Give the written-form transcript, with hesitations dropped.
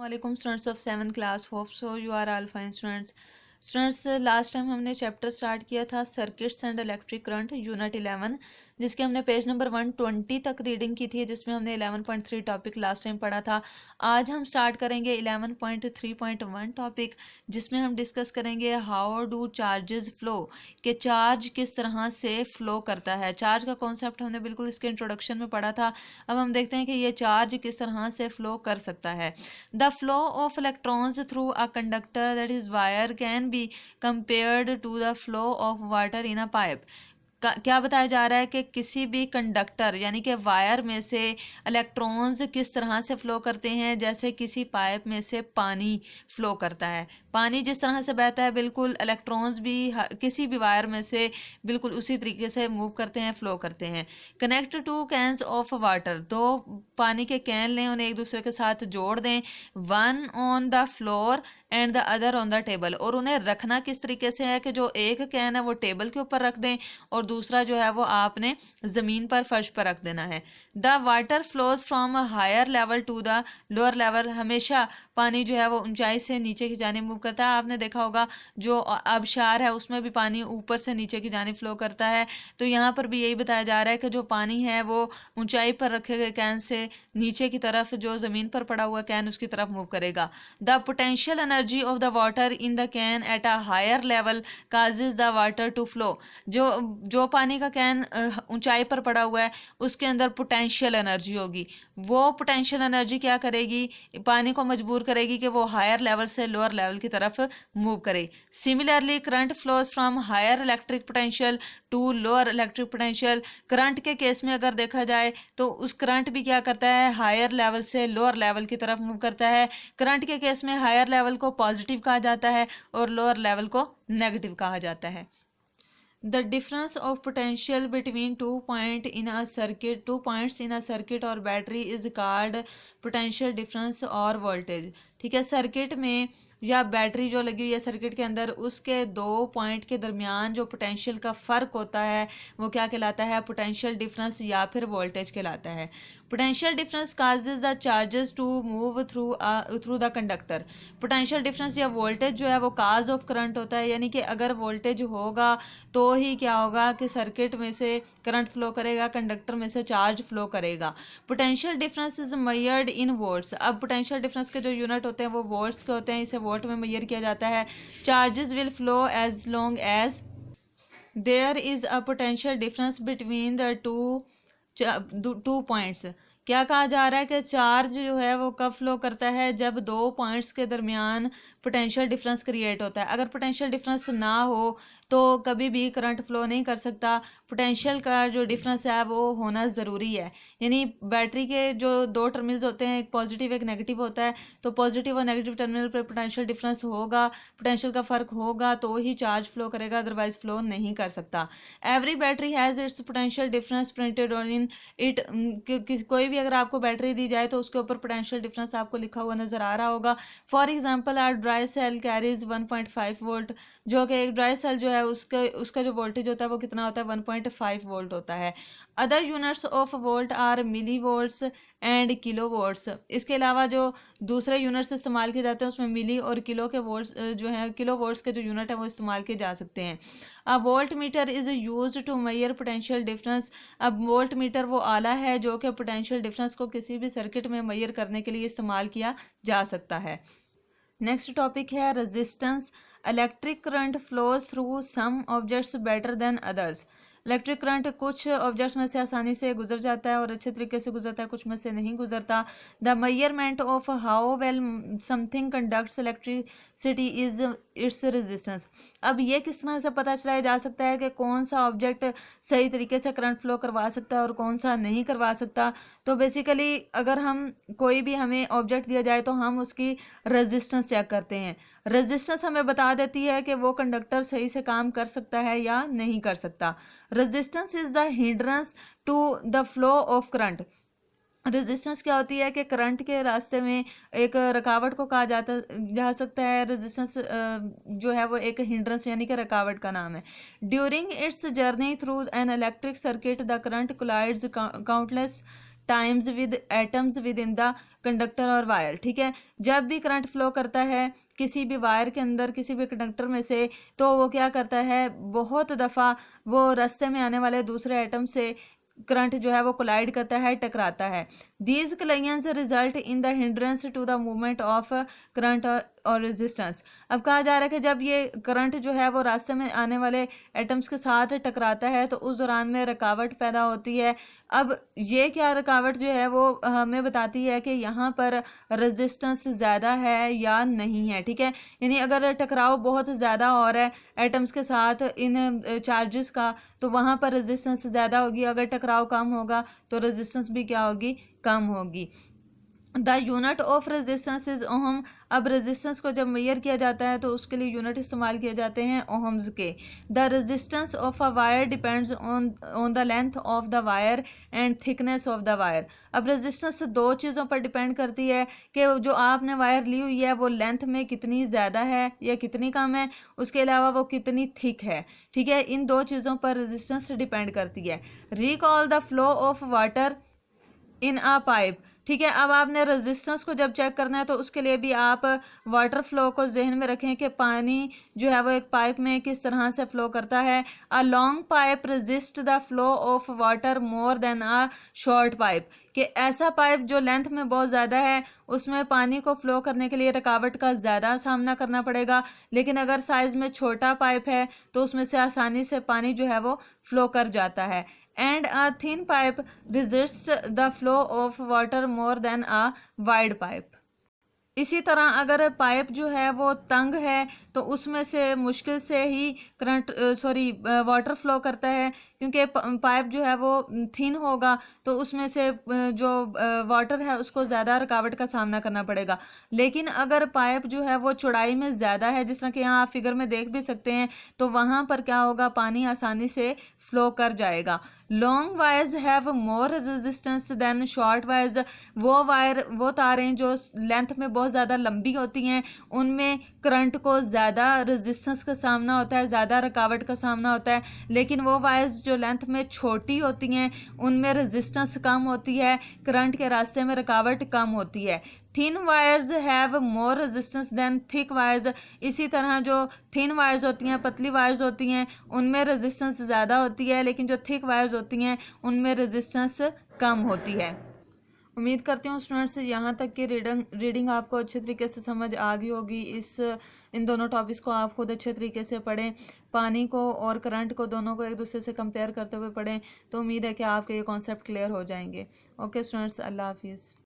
वालेकुम students of 7th class, hope so you are all fine students. Last time हमने chapter start किया था circuits and electric current unit 11, जिसके हमने page number 120 तक reading की थी, जिसमें हमने 11.3 टॉपिक लास्ट टाइम पढ़ा था। आज हम स्टार्ट करेंगे 11.3.1 टॉपिक, जिसमें हम डिस्कस करेंगे हाउ डू चार्जेस फ्लो, कि चार्ज किस तरह से फ्लो करता है। चार्ज का कॉन्सेप्ट हमने बिल्कुल इसके इंट्रोडक्शन में पढ़ा था। अब हम देखते हैं कि ये चार्ज किस तरह से फ्लो कर सकता है। The flow of electrons through a conductor, that is wire, can be compared to the flow of water in a pipe. क्या बताया जा रहा है कि किसी भी कंडक्टर यानी कि वायर में से इलेक्ट्रॉन्स किस तरह से फ्लो करते हैं, जैसे किसी पाइप में से पानी फ्लो करता है। पानी जिस तरह से बहता है, बिल्कुल इलेक्ट्रॉन्स भी किसी भी वायर में से बिल्कुल उसी तरीके से मूव करते हैं, फ्लो करते हैं। Connect to cans of water, दो पानी के कैन लें, उन्हें एक दूसरे के साथ जोड़ दें, one on the floor and the other on the table, और उन्हें रखना किस तरीके से है कि जो एक कैन है वो टेबल के ऊपर रख दें और दूसरा जो है वो आपने ज़मीन पर, फर्श पर रख देना है। The water flows from a higher level to the lower level, हमेशा पानी जो है वो ऊंचाई से नीचे की जानिब मूव करता है। आपने देखा होगा जो आबशार है उसमें भी पानी ऊपर से नीचे की जानिब फ्लो करता है, तो यहाँ पर भी यही बताया जा रहा है कि जो पानी है वो ऊंचाई पर रखे गए कैन से नीचे की तरफ, जो ज़मीन पर पड़ा हुआ कैन, उसकी तरफ मूव करेगा। The potential energy of the water in the can at a higher level causes the water to flow, जो पानी का कैन ऊंचाई पर पड़ा हुआ है उसके अंदर पोटेंशियल एनर्जी होगी। वो पोटेंशियल एनर्जी क्या करेगी, पानी को मजबूर करेगी कि वो हायर लेवल से लोअर लेवल की तरफ मूव करे। Similarly current flows from higher electric potential to lower electric potential, current के केस में अगर देखा जाए तो उस करंट भी क्या करता है, हायर लेवल से लोअर लेवल की तरफ मूव करता है। करंट के केस में हायर लेवल को पॉजिटिव कहा जाता है और लोअर लेवल को नेगेटिव कहा जाता है। The difference of potential between 2 points in a circuit or battery is called potential difference or voltage। ठीक है, सर्किट में या बैटरी जो लगी हुई है सर्किट के अंदर, उसके दो पॉइंट के दरमियान जो पोटेंशियल का फ़र्क होता है वो क्या कहलाता है, पोटेंशियल डिफरेंस या फिर वोल्टेज कहलाता है। Potential difference causes the charges to move through the conductor. Potential difference या वोल्टेज जो है वो काज ऑफ करंट होता है, यानी कि अगर वोल्टेज होगा तो ही क्या होगा कि सर्किट में से करंट फ्लो करेगा, कंडक्टर में से चार्ज फ्लो करेगा। Potential difference is measured in volts. अब पोटेंशियल डिफरेंस के जो यूनिट होते हैं वो वोल्ट्स के होते हैं, इसे वोल्ट में मेजर किया जाता है। Charges will flow as long as there is a potential difference between the two points. क्या कहा जा रहा है कि चार्ज जो है वो कब फ्लो करता है, जब दो पॉइंट्स के दरमियान पोटेंशियल डिफरेंस क्रिएट होता है। अगर पोटेंशियल डिफरेंस ना हो तो कभी भी करंट फ्लो नहीं कर सकता। पोटेंशियल का जो डिफरेंस है वो होना ज़रूरी है, यानी बैटरी के जो दो टर्मिनल्स होते हैं, एक पॉजिटिव एक नेगेटिव होता है, तो पॉजिटिव और नेगेटिव टर्मिनल पर पोटेंशियल डिफरेंस होगा, पोटेंशियल का फ़र्क होगा तो ही चार्ज फ्लो करेगा, अदरवाइज फ्लो नहीं कर सकता। Every battery has its potential difference printed on in it. कोई भी अगर आपको बैटरी दी जाए तो उसके ऊपर पोटेंशियल डिफरेंस आपको लिखा हुआ नजर आ रहा होगा। For example our dry cell carries 1.5 volt, जो कि एक ड्राई सेल जो है उसका जो वोल्टेज होता है वो कितना होता है, 1.5 वोल्ट होता है। Other units of volt are millivolts and kilovolts. इसके अलावा जो दूसरे यूनिट्स इस्तेमाल किए जाते हैं उसमें मिली और किलो के वोल्ट्स जो है, किलो वोल्ट्स के जो यूनिट है वो इस्तेमाल किए जा सकते हैं। A volt meter is use to measure potential difference. अब वोल्ट मीटर वो आला है जो कि पोटेंशियल डिफरेंस को किसी भी सर्किट में मेजर करने के लिए इस्तेमाल किया जा सकता है। नेक्स्ट टॉपिक है resistance. Electric current flows through some objects better than others. Electric current कुछ ऑब्जेक्ट्स में से आसानी से गुजर जाता है और अच्छे तरीके से गुजरता है, कुछ में से नहीं गुजरता। The measurement of how well something conducts electricity is its resistance. अब ये किस तरह से पता चलाया जा सकता है कि कौन सा ऑब्जेक्ट सही तरीके से करंट फ्लो करवा सकता है और कौन सा नहीं करवा सकता। तो बेसिकली अगर हम कोई भी हमें ऑब्जेक्ट दिया जाए तो हम उसकी रेजिस्टेंस चेक करते हैं। रेजिस्टेंस हमें बता देती है कि वो कंडक्टर सही से काम कर सकता है या नहीं कर सकता। Resistance is the hindrance to the flow of current. Resistance क्या होती है कि करंट के रास्ते में एक रुकावट को कहा जा सकता है। रेजिस्टेंस जो है वो एक हिंड्रेंस यानी कि रुकावट का नाम है। During its journey through an electric circuit the current collides countless times with atoms within the conductor और वायर। ठीक है, जब भी करंट फ्लो करता है किसी भी वायर के अंदर, किसी भी कंडक्टर में से, तो वो क्या करता है, बहुत दफ़ा वो रास्ते में आने वाले दूसरे एटम से करंट जो है वो कोलाइड करता है, टकराता है। These collisions result in the hindrance to the movement of current और रेजिस्टेंस। अब कहा जा रहा है कि जब ये करंट जो है वो रास्ते में आने वाले एटम्स के साथ टकराता है तो उस दौरान में रुकावट पैदा होती है। अब ये क्या रुकावट जो है वो हमें बताती है कि यहाँ पर रेजिस्टेंस ज़्यादा है या नहीं है। ठीक है, यानी अगर टकराव बहुत ज़्यादा हो रहा है एटम्स के साथ इन चार्जेस का, तो वहाँ पर रेजिस्टेंस ज़्यादा होगी। अगर टकराव कम होगा तो रेजिस्टेंस भी क्या होगी, कम होगी। The unit of resistance is ohm. अब रेजिस्टेंस को जब मेजर किया जाता है तो उसके लिए यूनिट इस्तेमाल किए जाते हैं ओहम्स के। The resistance of a wire depends on the length of the wire and thickness of the wire. अब रेजिस्टेंस दो चीज़ों पर डिपेंड करती है कि जो आपने वायर ली हुई है वो लेंथ में कितनी ज़्यादा है या कितनी कम है, उसके अलावा वो कितनी थिक है। ठीक है, इन दो चीज़ों पर रेजिस्टेंस डिपेंड करती है। Recall the flow of water in a pipe. ठीक है, अब आपने रेजिस्टेंस को जब चेक करना है तो उसके लिए भी आप वाटर फ्लो को जहन में रखें कि पानी जो है वो एक पाइप में किस तरह से फ्लो करता है। A long pipe resist the flow of water more than a short pipe. कि ऐसा पाइप जो लेंथ में बहुत ज़्यादा है उसमें पानी को फ्लो करने के लिए रुकावट का ज़्यादा सामना करना पड़ेगा, लेकिन अगर साइज़ में छोटा पाइप है तो उसमें से आसानी से पानी जो है वो फ्लो कर जाता है। And a thin pipe resist the flow of water more than a wide pipe। इसी तरह अगर पाइप जो है वो तंग है तो उसमें से मुश्किल से ही करंट वाटर फ्लो करता है, क्योंकि पाइप जो है वो थिन होगा तो उसमें से जो वाटर है उसको ज़्यादा रुकावट का सामना करना पड़ेगा। लेकिन अगर पाइप जो है वो चौड़ाई में ज़्यादा है, जिस तरह कि यहाँ आप फिगर में देख भी सकते हैं, तो वहाँ पर क्या होगा, पानी आसानी से फ्लो कर जाएगा। Long wires have more resistance than short wires. वो तारें जो लेंथ में बहुत ज़्यादा लंबी होती हैं उनमें करंट को ज़्यादा रेजिस्टेंस का सामना होता है, ज़्यादा रुकावट का सामना होता है। लेकिन वो वायर्स जो लेंथ में छोटी होती हैं उनमें रेजिस्टेंस कम होती है, करंट के रास्ते में रुकावट कम होती है। Thin wires have more resistance than thick wires. इसी तरह जो थिन वायर्स होती हैं, पतली वायर्स होती हैं, उनमें रेजिस्टेंस ज़्यादा होती है, लेकिन जो थिक वायर्स होती हैं उनमें रेजिस्टेंस कम होती है। उम्मीद करती हूँ स्टूडेंट्स यहाँ तक की रीडिंग आपको अच्छे तरीके से समझ आ गई होगी। इन दोनों टॉपिक्स को आप खुद अच्छे तरीके से पढ़ें, पानी को और करंट को दोनों को एक दूसरे से कंपेयर करते हुए पढ़ें, तो उम्मीद है कि आपके ये कॉन्सेप्ट क्लियर हो जाएंगे। ओके स्टूडेंट्स, अल्लाह हाफिज़।